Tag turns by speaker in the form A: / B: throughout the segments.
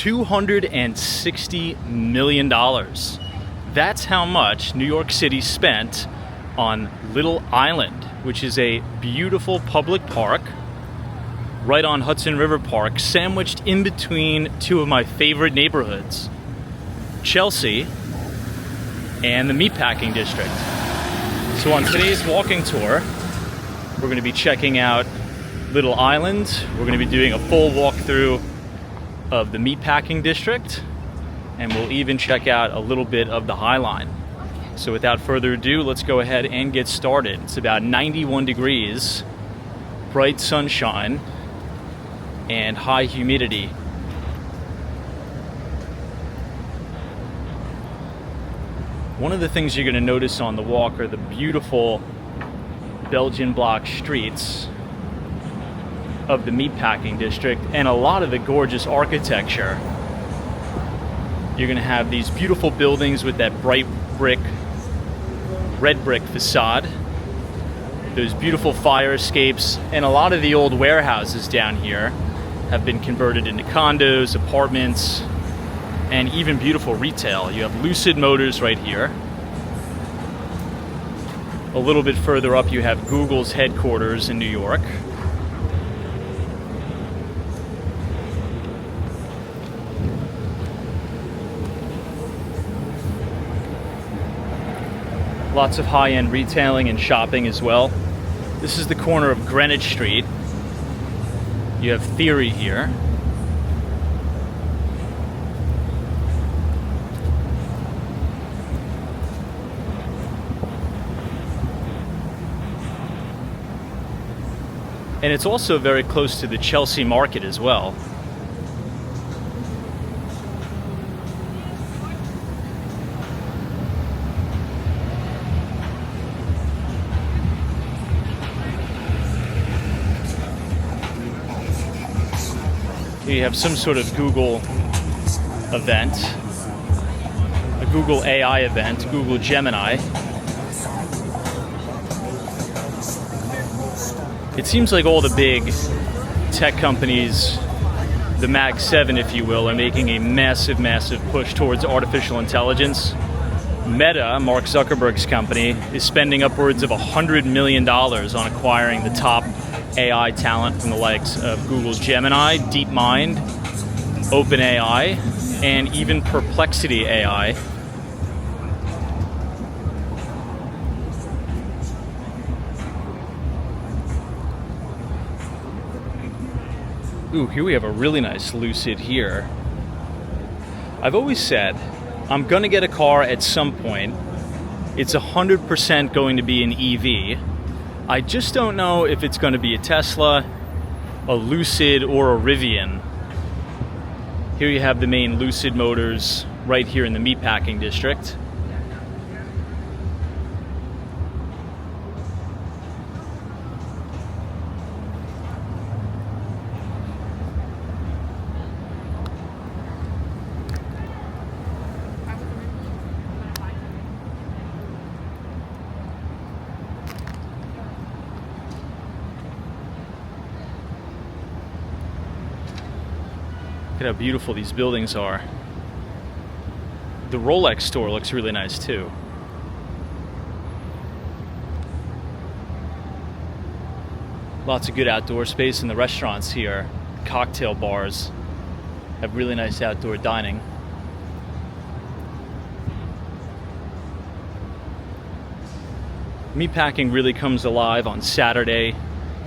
A: $260 million. That's how much New York City spent on Little Island, which is a beautiful public park right on Hudson River Park, sandwiched in between two of my favorite neighborhoods, Chelsea and the Meatpacking District. So on today's walking tour, we're going to be checking out Little Island. We're going to be doing a full walkthrough of the Meatpacking District, and we'll even check out a little bit of the High Line. So without further ado, let's go ahead and get started. It's about 91 degrees, bright sunshine, and high humidity. One of the things you're going to notice on the walk are the beautiful Belgian block streets of the Meatpacking District and a lot of the gorgeous architecture. You're going to have these beautiful buildings with that bright brick, red brick facade, those beautiful fire escapes, and a lot of the old warehouses down here have been converted into condos, apartments, and even beautiful retail. You have Lucid Motors right here. A little bit further up you have Google's headquarters in New York. Lots of high-end retailing and shopping as well. This is the corner of Greenwich Street. You have Theory here. And it's also very close to the Chelsea market as well. You have some sort of Google event, a Google AI event, Google Gemini. It seems like all the big tech companies, the Mag 7 if you will, are making a massive, massive push towards artificial intelligence. Meta, Mark Zuckerberg's company, is spending upwards of $100 million on acquiring the top AI talent from the likes of Google's Gemini, DeepMind, OpenAI, and even Perplexity AI. Ooh, here we have a really nice Lucid here. I've always said, I'm gonna get a car at some point. It's 100% going to be an EV. I just don't know if it's going to be a Tesla, a Lucid, or a Rivian. Here you have the main Lucid Motors right here in the Meatpacking District. Look at how beautiful these buildings are. The Rolex store looks really nice too. Lots of good outdoor space in the restaurants here. Cocktail bars have really nice outdoor dining. Meatpacking really comes alive on Saturday,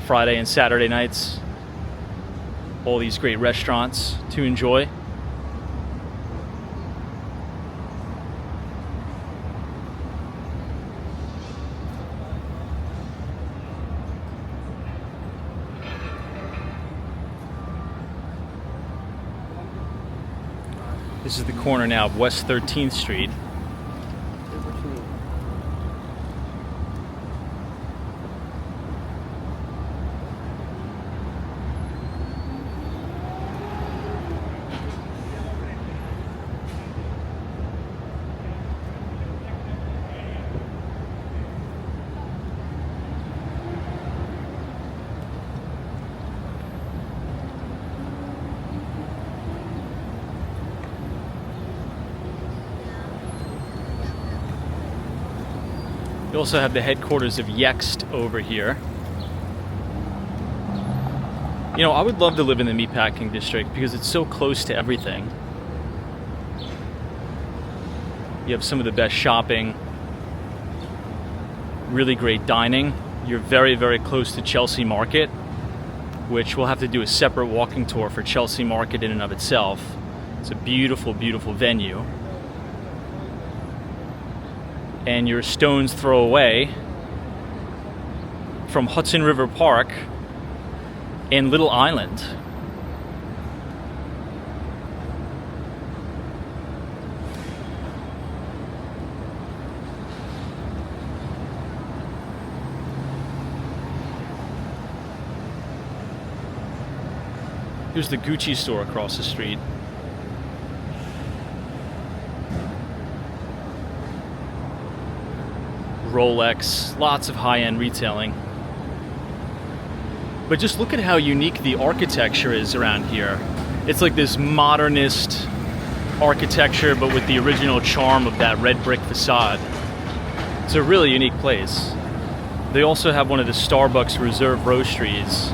A: Friday, and Saturday nights. All these great restaurants to enjoy. This is the corner now of West 13th Street. You also have the headquarters of Yext over here. You know, I would love to live in the Meatpacking district because it's so close to everything. You have some of the best shopping, really great dining. You're very, very close to Chelsea Market, which we'll have to do a separate walking tour for Chelsea Market in and of itself. It's a beautiful, beautiful venue. And you're a stone's throw away from Hudson River Park and Little Island. Here's the Gucci store across the street. Rolex, lots of high-end retailing. But just look at how unique the architecture is around here. It's like this modernist architecture, but with the original charm of that red brick facade. It's a really unique place. They also have one of the Starbucks Reserve roasteries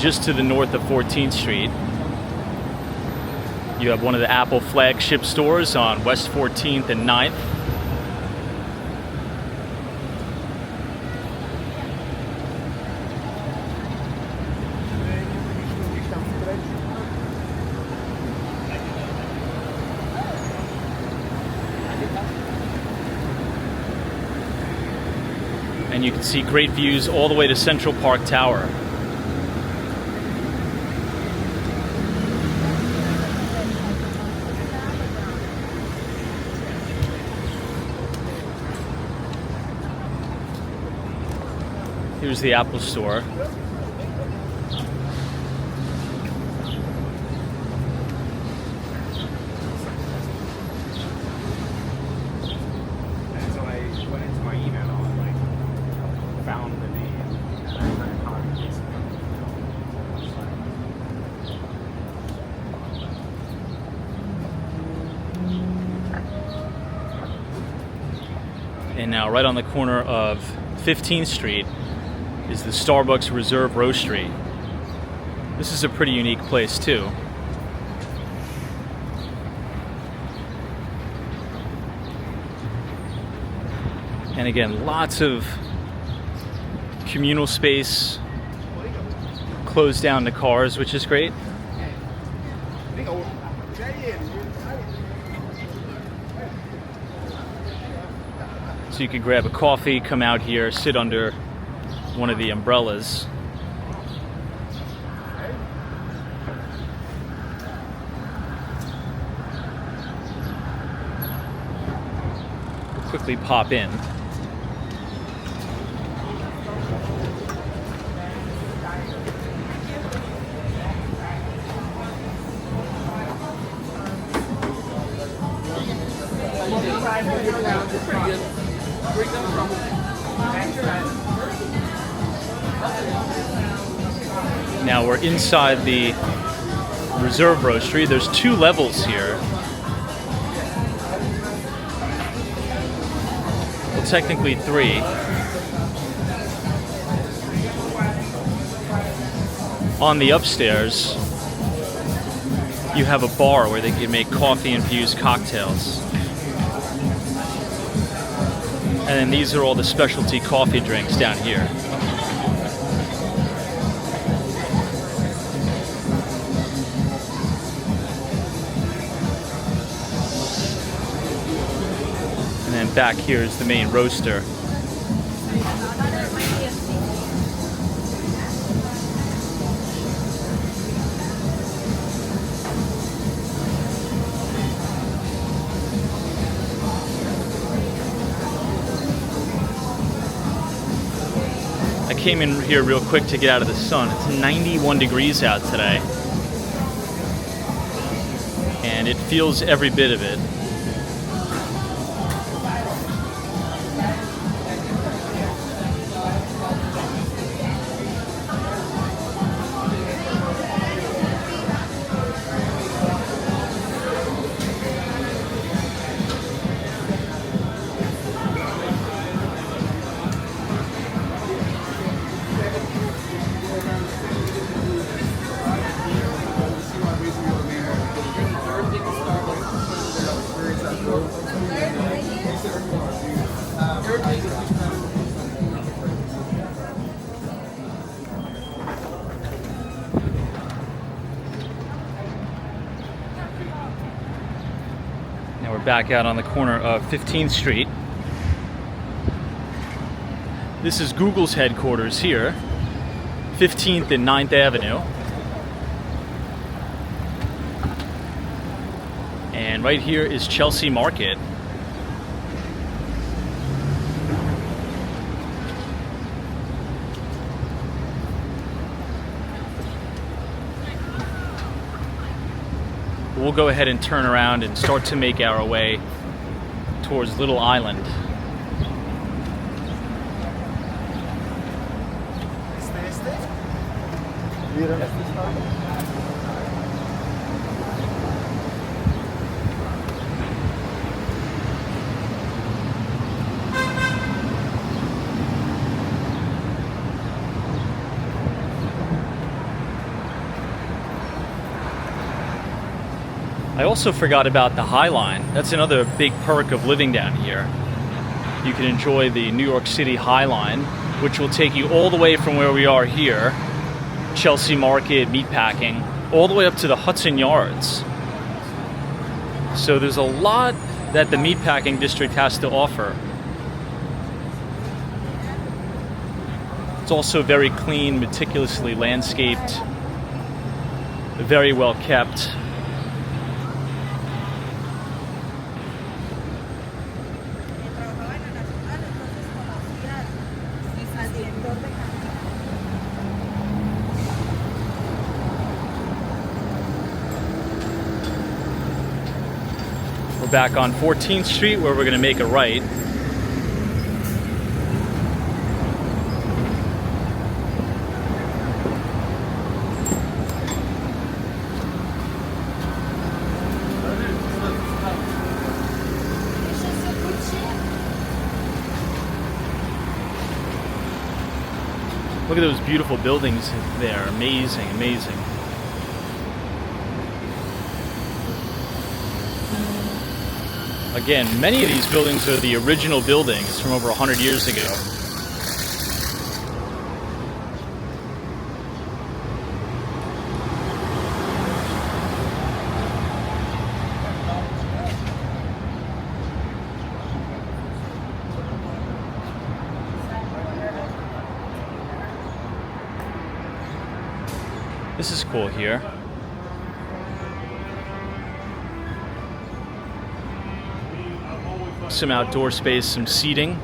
A: just to the north of 14th Street. You have one of the Apple flagship stores on West 14th and 9th. And you can see great views all the way to Central Park Tower. Here's the Apple store. And now right on the corner of 15th Street is the Starbucks Reserve Roastery. This is a pretty unique place too. And again, lots of communal space, closed down to cars, which is great. So you could grab a coffee, come out here, sit under one of the umbrellas. We'll quickly pop in. Now we're inside the Reserve Roastery. There's 2 levels here. Well, technically 3. On the upstairs, you have a bar where they can make coffee-infused cocktails. And then these are all the specialty coffee drinks down here. And then back here is the main roaster. I came in here real quick to get out of the sun. It's 91 degrees out today. And it feels every bit of it. We're back out on the corner of 15th Street. This is Google's headquarters here, 15th and 9th Avenue. And right here is Chelsea Market. We'll go ahead and turn around and start to make our way towards Little Island. I also forgot about the High Line. That's another big perk of living down here. You can enjoy the New York City High Line, which will take you all the way from where we are here, Chelsea Market, Meatpacking, all the way up to the Hudson Yards. So there's a lot that the Meatpacking district has to offer. It's also very clean, meticulously landscaped, very well kept. We're back on 14th Street where we're going to make a right. Look at those beautiful buildings there. Amazing, amazing. Again, many of these buildings are the original buildings from over 100 years ago. This is cool here. Some outdoor space, some seating.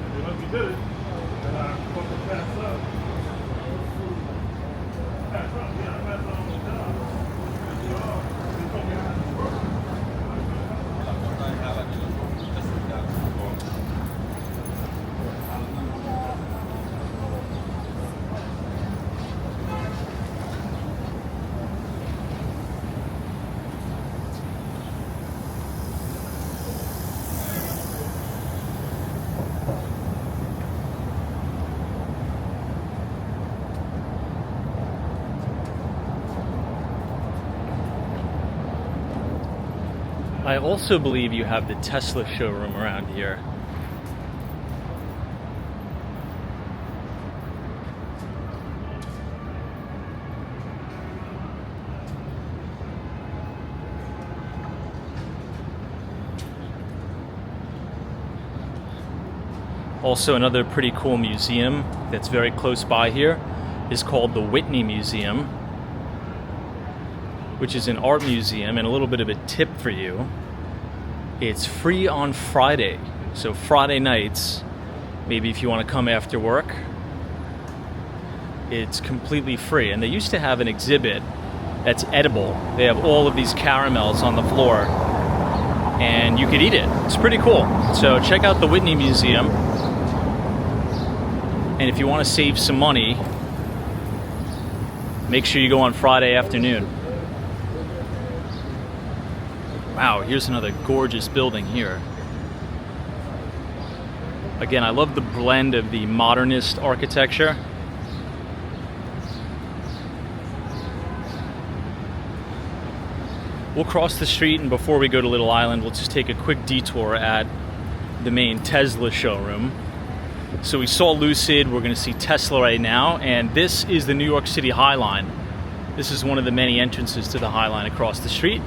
A: I also believe you have the Tesla showroom around here. Also, another pretty cool museum that's very close by here is called the Whitney Museum, which is an art museum. And a little bit of a tip for you, it's free on Friday. So Friday nights, maybe if you want to come after work, it's completely free. And they used to have an exhibit that's edible. They have all of these caramels on the floor and you could eat it. It's pretty cool. So check out the Whitney Museum. And if you want to save some money, make sure you go on Friday afternoon. Wow, here's another gorgeous building here. Again, I love the blend of the modernist architecture. We'll cross the street, and before we go to Little Island, we'll just take a quick detour at the main Tesla showroom. So we saw Lucid, we're going to see Tesla right now, and this is the New York City High Line. This is one of the many entrances to the High Line across the street.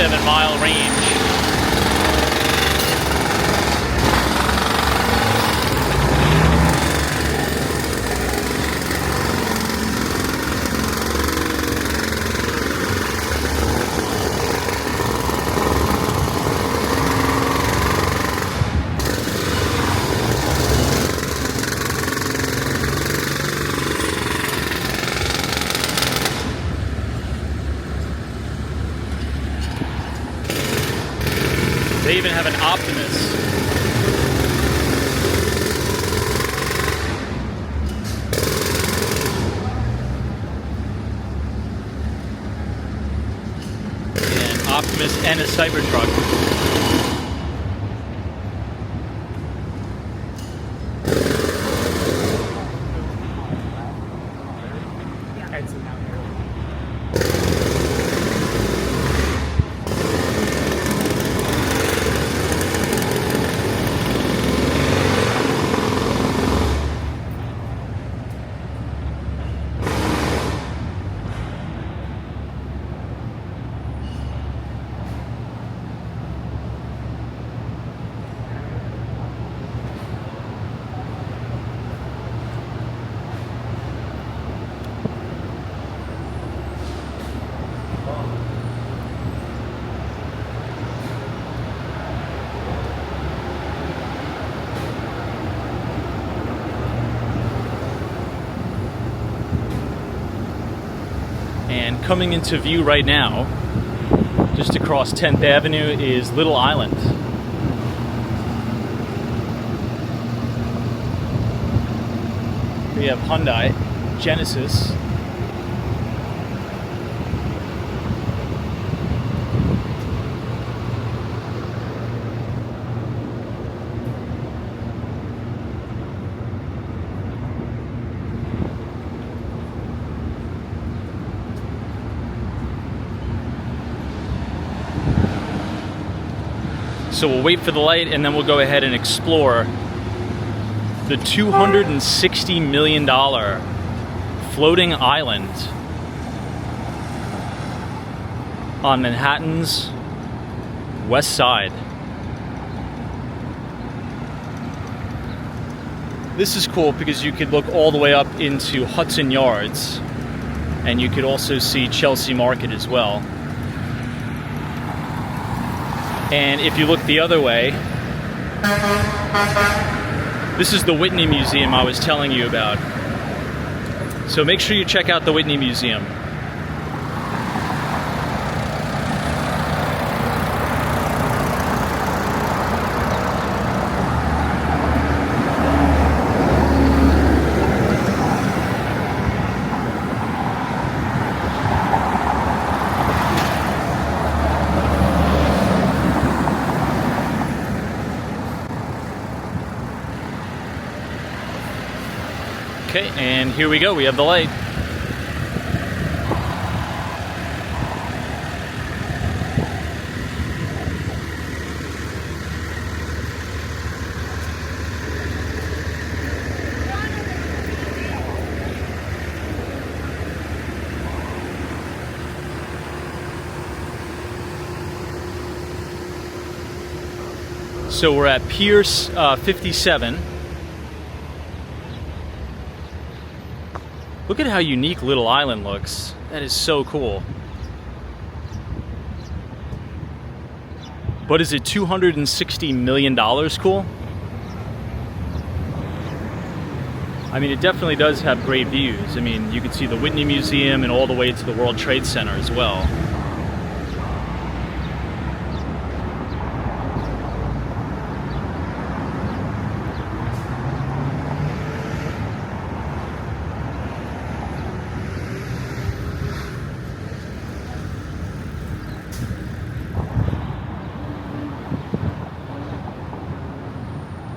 A: 27-mile range. They even have an Optimus. An Optimus and a Cybertruck. And coming into view right now, just across 10th Avenue, is Little Island. We have Hyundai, Genesis, so we'll wait for the light and then we'll go ahead and explore the $260 million floating island on Manhattan's west side. This is cool because you could look all the way up into Hudson Yards, and you could also see Chelsea Market as well. And if you look the other way, this is the Whitney Museum I was telling you about. So make sure you check out the Whitney Museum. Okay, and here we go, we have the light. So we're at Pierce 57. Look at how unique Little Island looks. That is so cool. But is it $260 million cool? I mean, it definitely does have great views. I mean, you can see the Whitney Museum and all the way to the World Trade Center as well.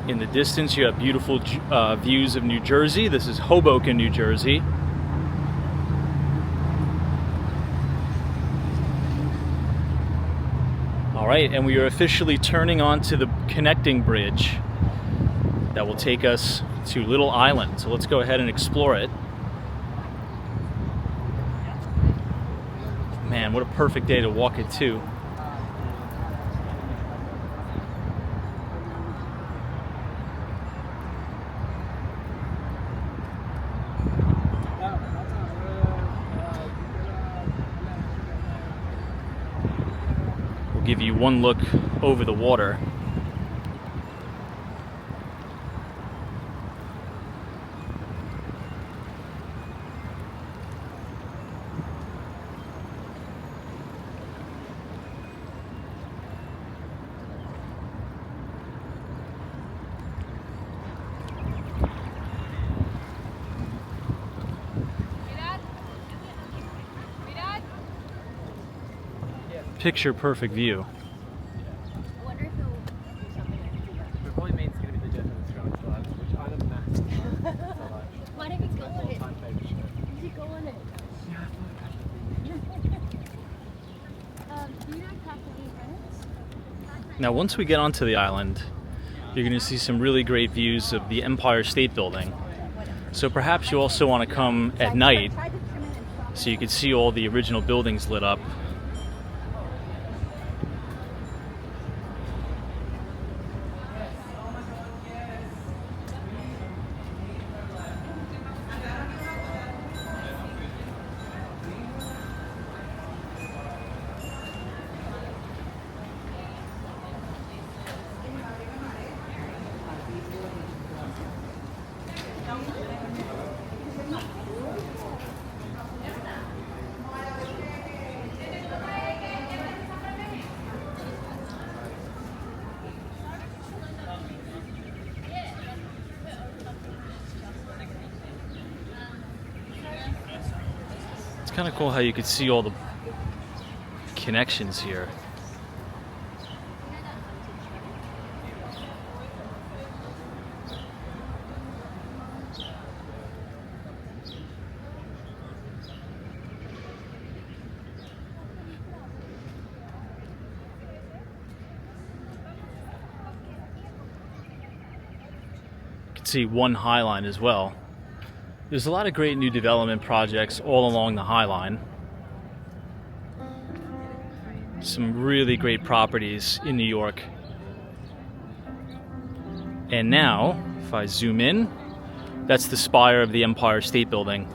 A: In the distance, you have beautiful views of New Jersey. This is Hoboken, New Jersey. All right, and we are officially turning onto the connecting bridge that will take us to Little Island. So let's go ahead and explore it. Man, what a perfect day to walk it too. give you one look over the water. Picture perfect view.
B: I wonder if he'll do something like that.
C: It probably means it's going to be the death of the Scrum Squad, which I don't know.
B: Why don't you go on it?
C: My favourite show.
B: You should go on it. Do you not have to eat minutes?
A: Now, once we get onto the island, you're going to see some really great views of the Empire State Building. So perhaps you also want to come at night so you can see all the original buildings lit up. It's kind of cool how you could see all the connections here. You can see one High Line as well. There's a lot of great new development projects all along the High Line. Some really great properties in New York. And now, if I zoom in, that's the spire of the Empire State Building.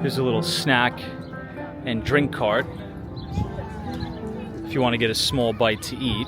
A: Here's a little snack and drink cart if you want to get a small bite to eat.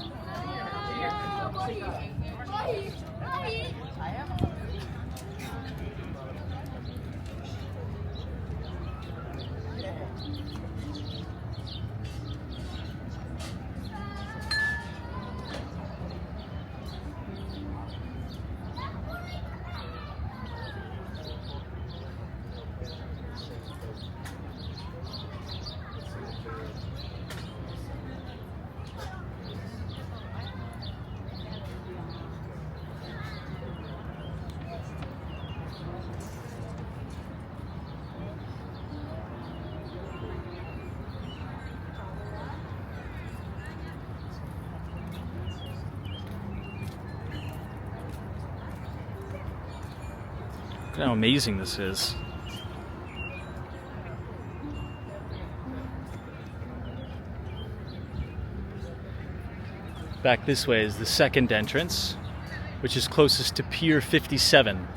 A: Look how amazing this is. Back this way is the second entrance, which is closest to Pier 57.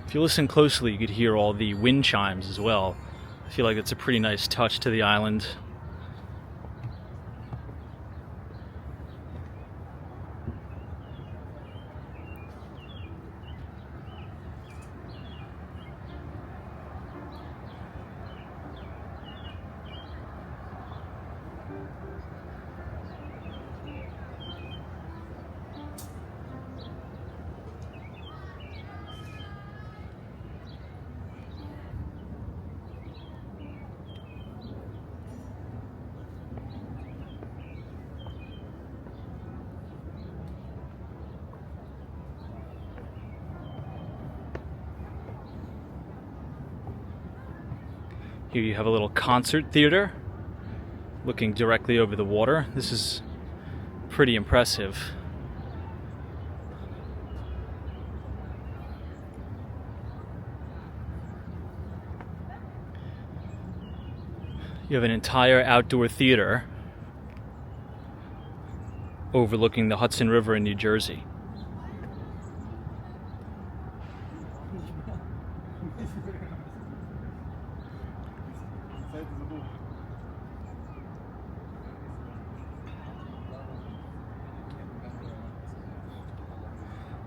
A: If you listen closely, you could hear all the wind chimes as well. I feel like it's a pretty nice touch to the island. Here you have a little concert theater looking directly over the water. This is pretty impressive. You have an entire outdoor theater overlooking the Hudson River in New Jersey.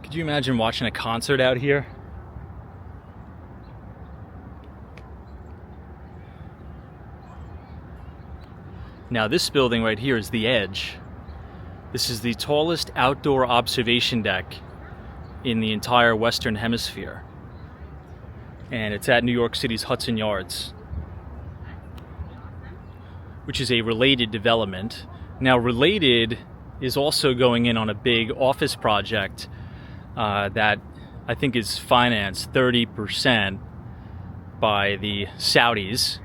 A: Could you imagine watching a concert out here? Now this building right here is the Edge. This is the tallest outdoor observation deck in the entire Western Hemisphere. And it's at New York City's Hudson Yards, which is a Related development. Now Related is also going in on a big office project that I think is financed 30% by the Saudis.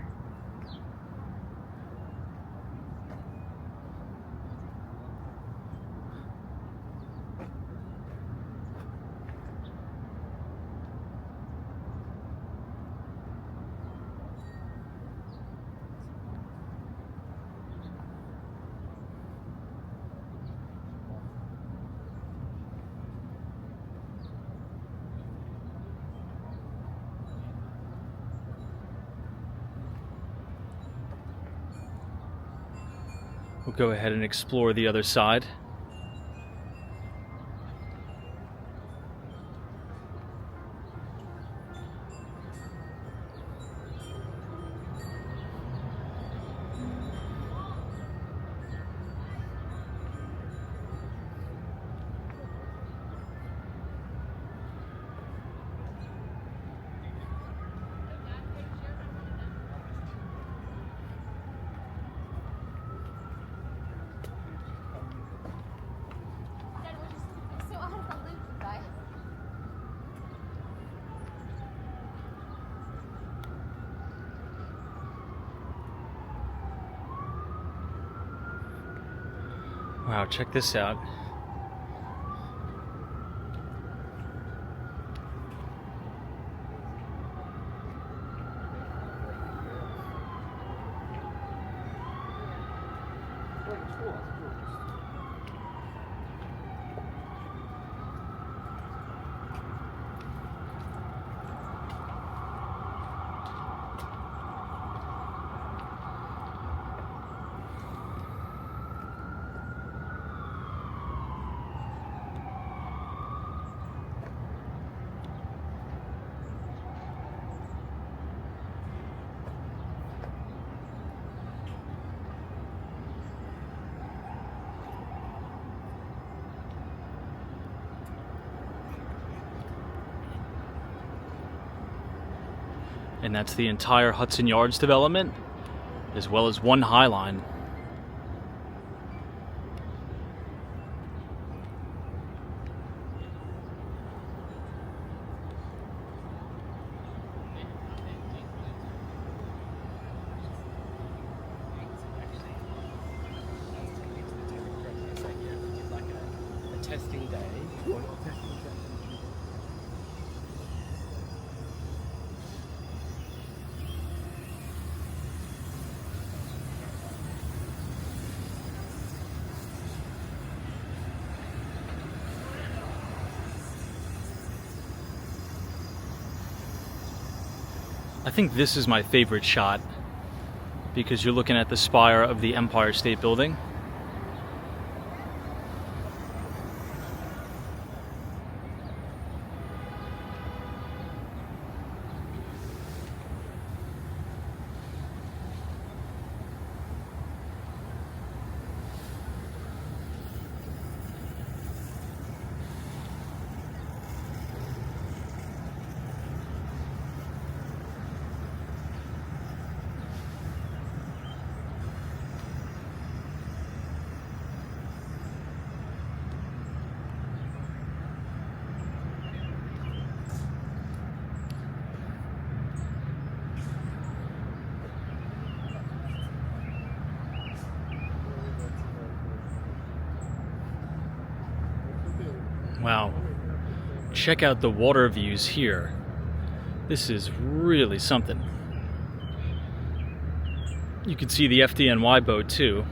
A: We'll go ahead and explore the other side.
B: So out of the loop, you guys.
A: Wow, check this out. And that's the entire Hudson Yards development, as well as one High Line.
C: Testing day. Or not testing day.
A: I think this is my favorite shot because you're looking at the spire of the Empire State Building. Wow, check out the water views here. This is really something. You can see the FDNY boat too.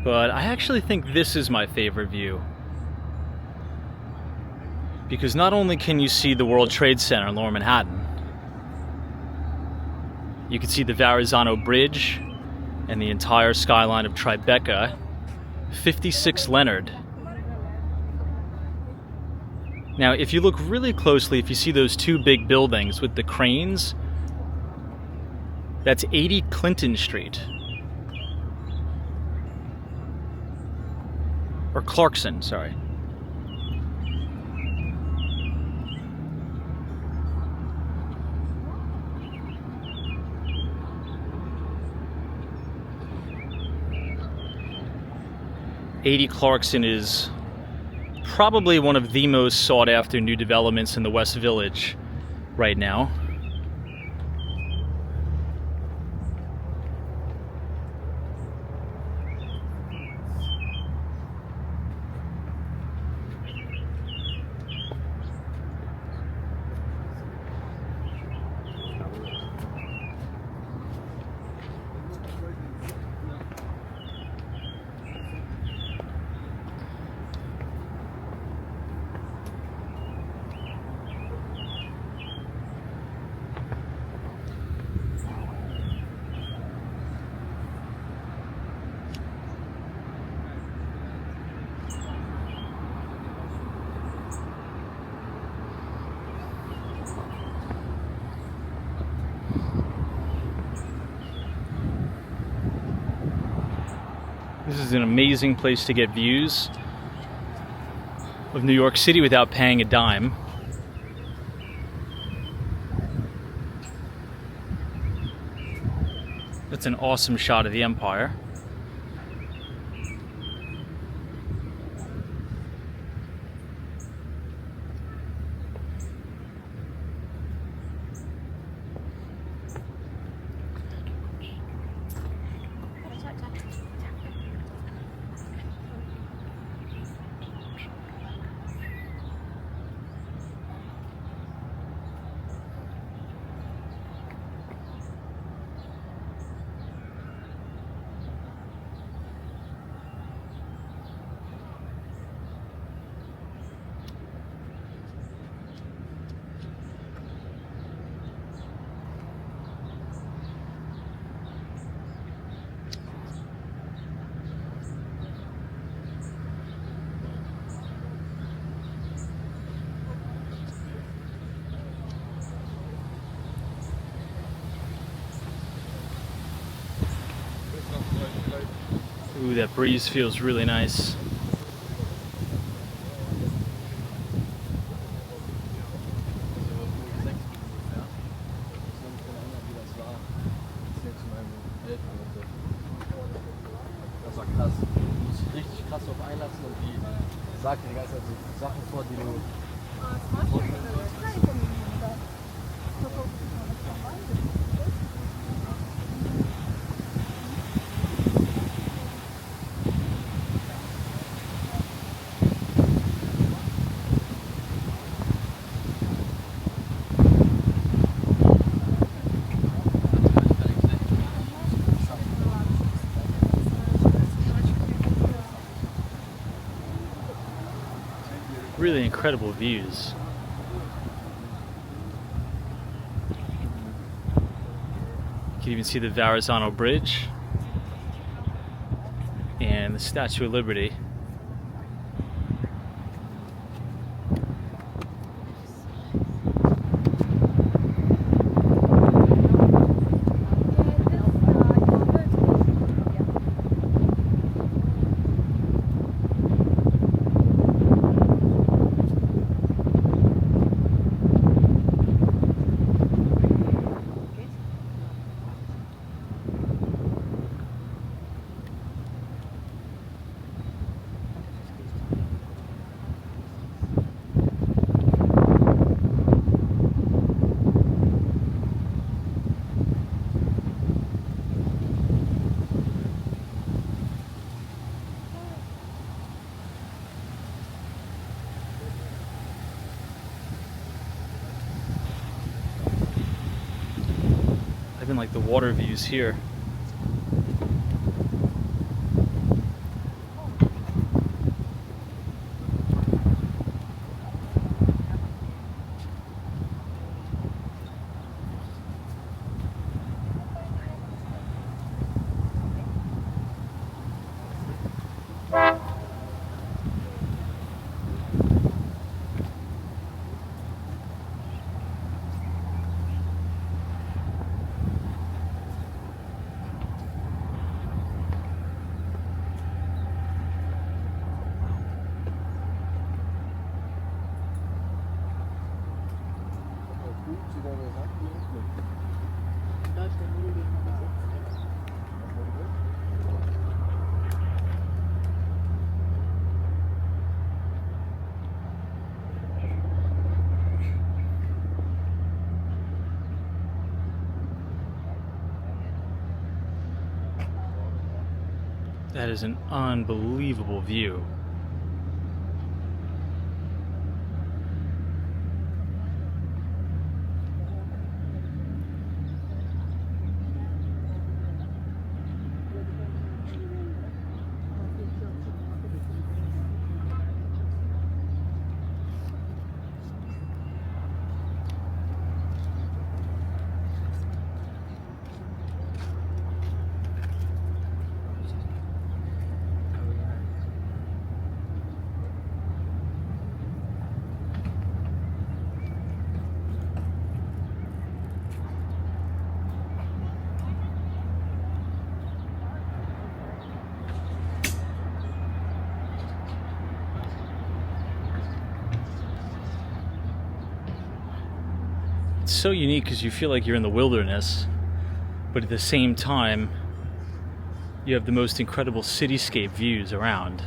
A: But I actually think this is my favorite view. Because not only can you see the World Trade Center in Lower Manhattan, you can see the Verrazano Bridge and the entire skyline of Tribeca, 56 Leonard. Now, if you look really closely, if you see those two big buildings with the cranes, that's 80 Clinton Street. Or Clarkson, sorry. Clarkson is probably one of the most sought after new developments in the West Village right now. This is an amazing place to get views of New York City without paying a dime. That's an awesome shot of the Empire. Ooh, that breeze feels really nice.
C: Das war krass. Du musst dich richtig krass drauf einlassen und die sagt dir die ganze Zeit so Sachen vor, die du
A: Really incredible views. You can even see the Verrazano Bridge and the Statue of Liberty. even like the water views here.
B: Läuft der Müll den Besitz?
A: That is an unbelievable view. It's so unique because you feel like you're in the wilderness, but at the same time, you have the most incredible cityscape views around.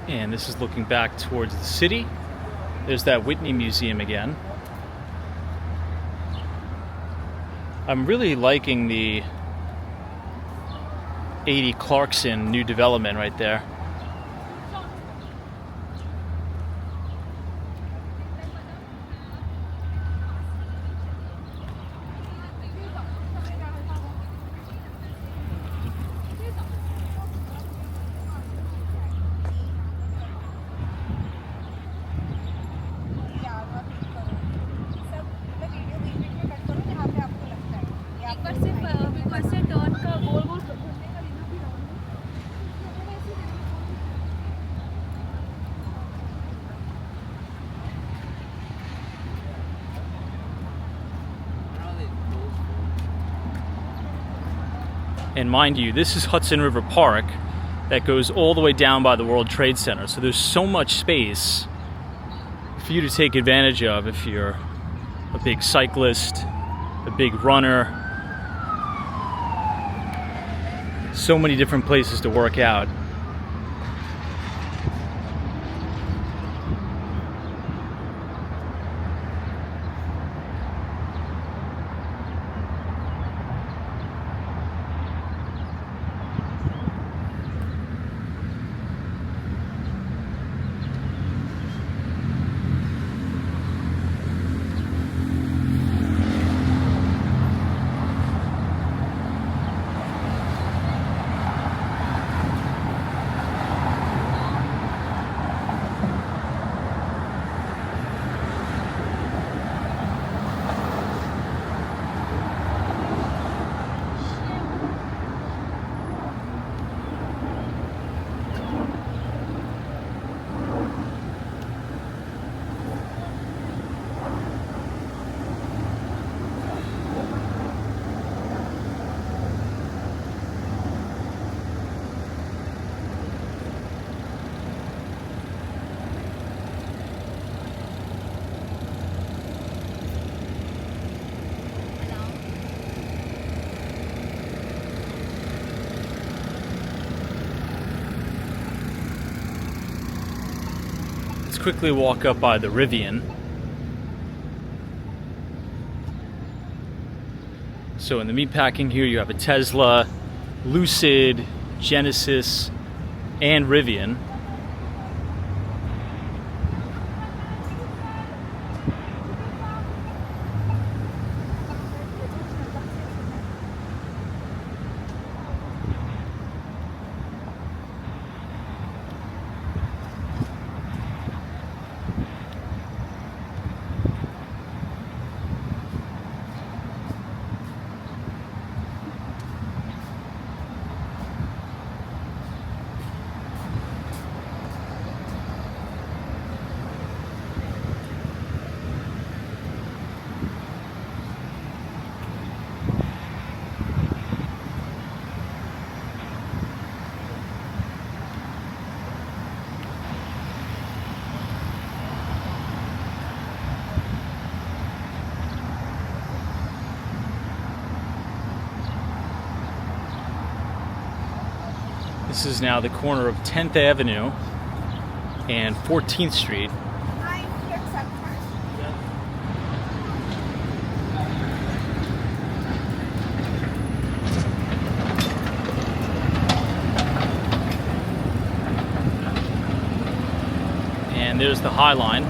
A: And this is looking back towards the city. There's that Whitney Museum again. I'm really liking the 80 Clarkson new development right there. And mind you, this is Hudson River Park that goes all the way down by the World Trade Center. So there's so much space for you to take advantage of if you're a big cyclist, a big runner. So many different places to work out. Quickly walk up by the Rivian. So in the Meatpacking here you have a Tesla, Lucid, Genesis, and Rivian. This is now the corner of 10th Avenue and 14th Street. And there's the High Line.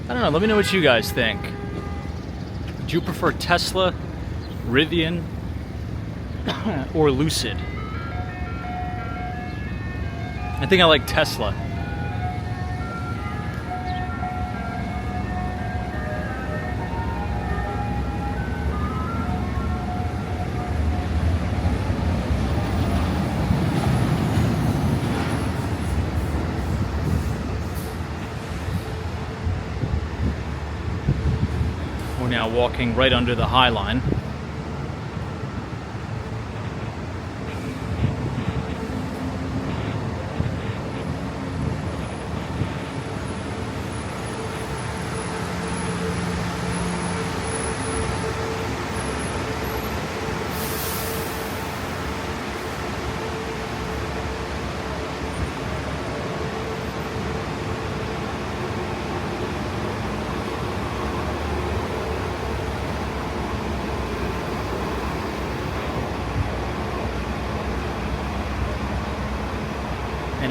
A: I don't know, let me know what you guys think. Do you prefer Tesla, Rivian, or Lucid? I think I like Tesla. We're now walking right under the High Line.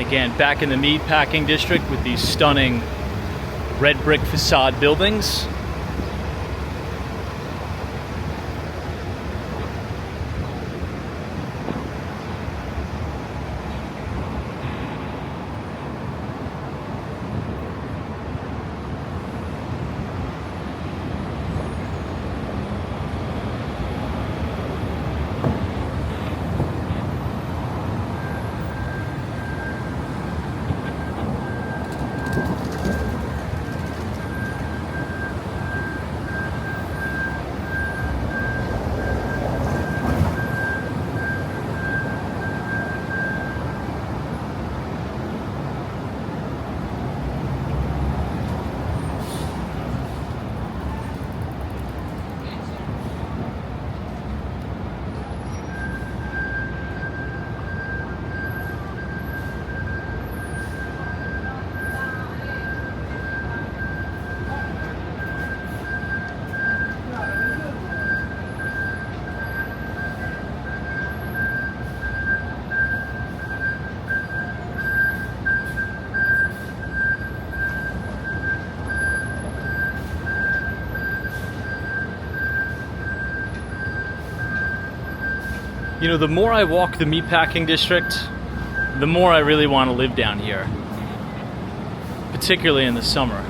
A: Again, back in the Meatpacking district with these stunning red brick facade buildings. You know, the more I walk the Meatpacking district, the more I really want to live down here, particularly in the summer.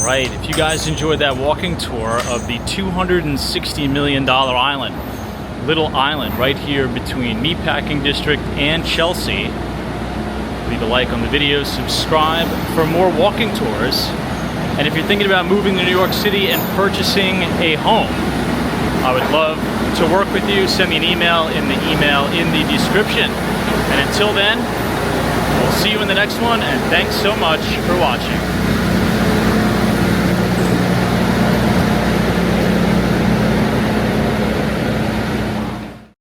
A: Right, if you guys enjoyed that walking tour of the $260 million island, Little Island, right here between Meatpacking District and Chelsea, leave a like on the video, subscribe for more walking tours. And if you're thinking about moving to New York City and purchasing a home, I would love to work with you. Send me an email in the description. And until then, we'll see you in the next one, and thanks so much for watching.